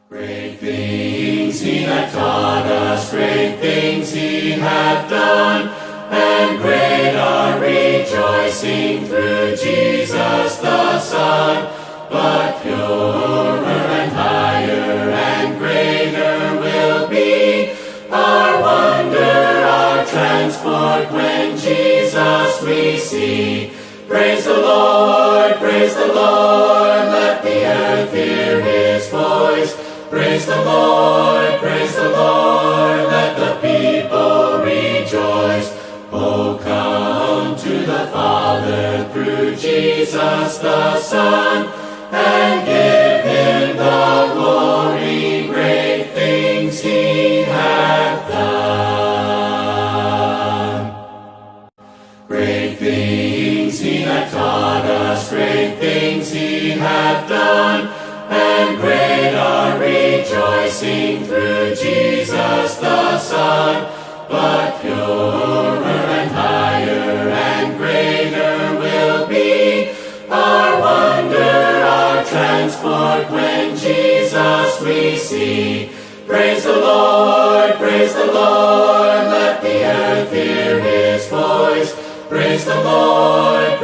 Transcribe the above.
Great things he hath taught us, great things he hath done, and great our rejoicing through Jesus the Son. But purer and higher and greater will be our wonder, our transport when Jesus we see. Praise the Lord, let the earth hear his voice. Praise the Lord, let the people rejoice. Oh, come to the Father through Jesus the Son, and give him the glory, great things he hath done. Great things he hath taught us, great things he hath done, and great our rejoicing through Jesus the Son. But purer and higher and greater will be our wonder, our transport when Jesus we see. Praise the Lord, let the earth hear his voice. Praise the Lord,